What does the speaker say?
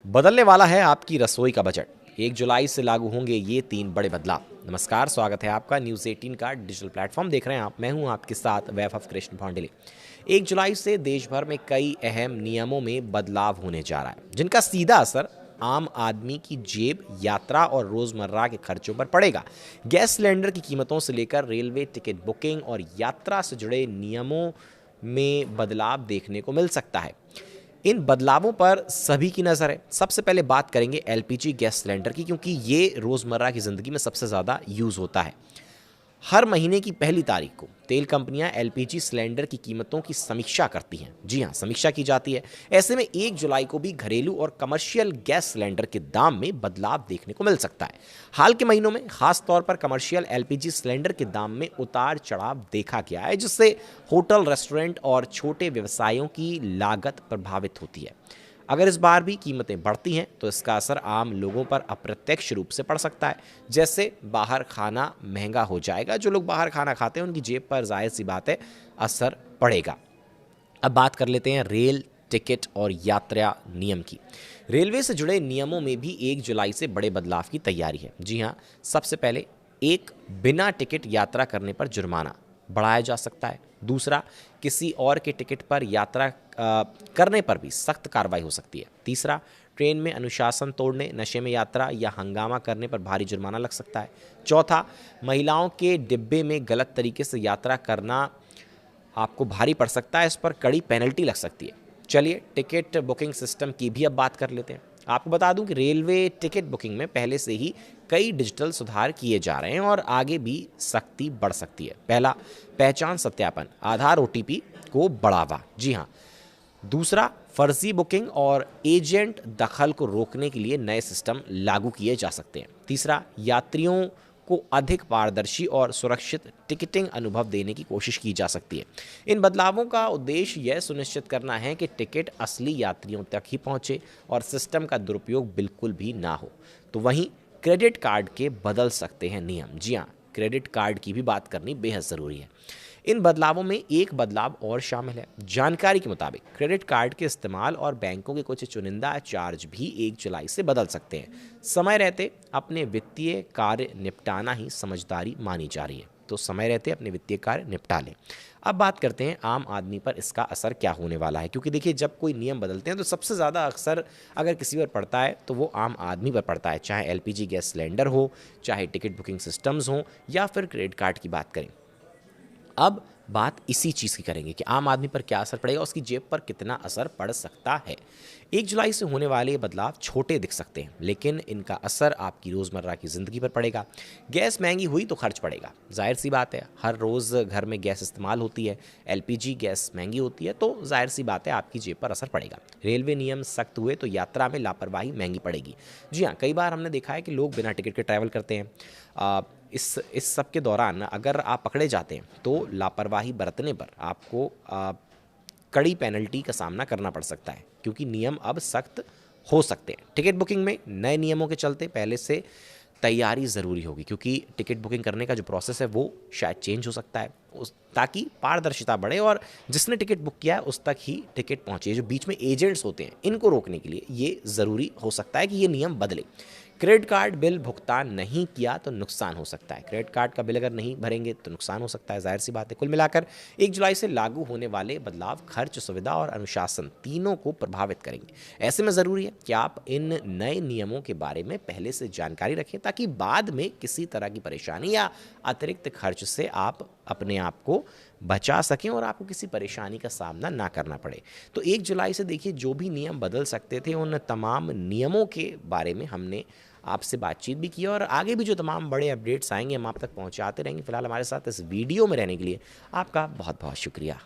बदलने वाला है आपकी रसोई का बजट। 1 जुलाई से लागू होंगे ये 3 बड़े बदलाव। नमस्कार, स्वागत है आपका न्यूज़ 18 का डिजिटल प्लेटफॉर्म देख रहे हैं आप। मैं हूं आपके साथ वैभव कृष्ण भांडेले। 1 जुलाई से देश भर में कई अहम नियमों में बदलाव होने जा रहा है, जिनका सीधा असर आम आदमी की जेब, यात्रा और रोजमर्रा के खर्चों पर पड़ेगा। गैस सिलेंडर की कीमतों से लेकर रेलवे टिकट बुकिंग और यात्रा से जुड़े नियमों में बदलाव देखने को मिल सकता है। इन बदलावों पर सभी की नज़र है। सबसे पहले बात करेंगे एलपीजी गैस सिलेंडर की, क्योंकि ये रोज़मर्रा की ज़िंदगी में सबसे ज़्यादा यूज़ होता है। हर महीने की पहली तारीख को तेल कंपनियां एलपीजी सिलेंडर की कीमतों की समीक्षा करती हैं। जी हां, समीक्षा की जाती है। ऐसे में 1 जुलाई को भी घरेलू और कमर्शियल गैस सिलेंडर के दाम में बदलाव देखने को मिल सकता है। हाल के महीनों में खास तौर पर कमर्शियल एलपीजी सिलेंडर के दाम में उतार चढ़ाव देखा गया है, जिससे होटल, रेस्टोरेंट और छोटे व्यवसायों की लागत प्रभावित होती है। अगर इस बार भी कीमतें बढ़ती हैं तो इसका असर आम लोगों पर अप्रत्यक्ष रूप से पड़ सकता है। जैसे बाहर खाना महंगा हो जाएगा, जो लोग बाहर खाना खाते हैं उनकी जेब पर जाहिर सी बात है असर पड़ेगा। अब बात कर लेते हैं रेल टिकट और यात्रा नियम की। रेलवे से जुड़े नियमों में भी 1 जुलाई से बड़े बदलाव की तैयारी है। जी हाँ, सबसे पहले एक बिना टिकट यात्रा करने पर जुर्माना बढ़ाया जा सकता है। दूसरा, किसी और के टिकट पर यात्रा करने पर भी सख्त कार्रवाई हो सकती है। तीसरा, ट्रेन में अनुशासन तोड़ने, नशे में यात्रा या हंगामा करने पर भारी जुर्माना लग सकता है। चौथा, महिलाओं के डिब्बे में गलत तरीके से यात्रा करना आपको भारी पड़ सकता है, इस पर कड़ी पेनल्टी लग सकती है। चलिए टिकट बुकिंग सिस्टम की भी अब बात कर लेते हैं। आपको बता दूं कि रेलवे टिकट बुकिंग में पहले से ही कई डिजिटल सुधार किए जा रहे हैं और आगे भी सख्ती बढ़ सकती है। पहला, पहचान सत्यापन, आधार ओटीपी को बढ़ावा। जी हाँ। दूसरा, फर्जी बुकिंग और एजेंट दखल को रोकने के लिए नए सिस्टम लागू किए जा सकते हैं। तीसरा, यात्रियों को अधिक पारदर्शी और सुरक्षित टिकटिंग अनुभव देने की कोशिश की जा सकती है। इन बदलावों का उद्देश्य यह सुनिश्चित करना है कि टिकट असली यात्रियों तक ही पहुंचे और सिस्टम का दुरुपयोग बिल्कुल भी ना हो। तो वहीं क्रेडिट कार्ड के बदल सकते हैं नियम। जी हाँ, क्रेडिट कार्ड की भी बात करनी बेहद ज़रूरी है। इन बदलावों में एक बदलाव और शामिल है। जानकारी के मुताबिक क्रेडिट कार्ड के इस्तेमाल और बैंकों के कुछ चुनिंदा चार्ज भी 1 जुलाई से बदल सकते हैं। समय रहते अपने वित्तीय कार्य निपटाना ही समझदारी मानी जा रही है, तो समय रहते अपने वित्तीय कार्य निपटा लें। अब बात करते हैं आम आदमी पर इसका असर क्या होने वाला है, क्योंकि देखिए जब कोई नियम बदलते हैं तो सबसे ज़्यादा अक्सर अगर किसी पर पड़ता है तो वो आम आदमी पर पड़ता है, चाहे एलपीजी गैस सिलेंडर हो, चाहे टिकट बुकिंग सिस्टम्स हों या फिर क्रेडिट कार्ड की बात करें। अब बात इसी चीज़ की करेंगे कि आम आदमी पर क्या असर पड़ेगा, उसकी जेब पर कितना असर पड़ सकता है। 1 जुलाई से होने वाले ये बदलाव छोटे दिख सकते हैं, लेकिन इनका असर आपकी रोज़मर्रा की ज़िंदगी पर पड़ेगा। गैस महंगी हुई तो खर्च पड़ेगा, जाहिर सी बात है। हर रोज़ घर में गैस इस्तेमाल होती है, एलपीजी गैस महंगी होती है, तो जाहिर सी बात है आपकी जेब पर असर पड़ेगा। रेलवे नियम सख्त हुए तो यात्रा में लापरवाही महंगी पड़ेगी। जी हाँ, कई बार हमने देखा है कि लोग बिना टिकट के ट्रैवल करते हैं। इस सब के दौरान अगर आप पकड़े जाते हैं तो लापरवाही बरतने पर आपको कड़ी पेनल्टी का सामना करना पड़ सकता है, क्योंकि नियम अब सख्त हो सकते हैं। टिकट बुकिंग में नए नियमों के चलते पहले से तैयारी ज़रूरी होगी, क्योंकि टिकट बुकिंग करने का जो प्रोसेस है वो शायद चेंज हो सकता है, ताकि पारदर्शिता बढ़े और जिसने टिकट बुक किया है उस तक ही टिकट पहुंचे। जो बीच में एजेंट्स होते हैं, इनको रोकने के लिए ये ज़रूरी हो सकता है कि ये नियम बदले। क्रेडिट कार्ड बिल भुगतान नहीं किया तो नुकसान हो सकता है। क्रेडिट कार्ड का बिल अगर नहीं भरेंगे तो नुकसान हो सकता है, जाहिर सी बात है। कुल मिलाकर 1 जुलाई से लागू होने वाले बदलाव खर्च, सुविधा और अनुशासन तीनों को प्रभावित करेंगे। ऐसे में ज़रूरी है कि आप इन नए नियमों के बारे में पहले से जानकारी रखें, ताकि बाद में किसी तरह की परेशानी या अतिरिक्त खर्च से आप अपने आप को बचा सकें और आपको किसी परेशानी का सामना ना करना पड़े। तो 1 जुलाई से देखिए जो भी नियम बदल सकते थे, उन तमाम नियमों के बारे में हमने आपसे बातचीत भी की और आगे भी जो तमाम बड़े अपडेट्स आएंगे हम आप तक पहुंचाते रहेंगे। फिलहाल हमारे साथ इस वीडियो में रहने के लिए आपका बहुत बहुत शुक्रिया।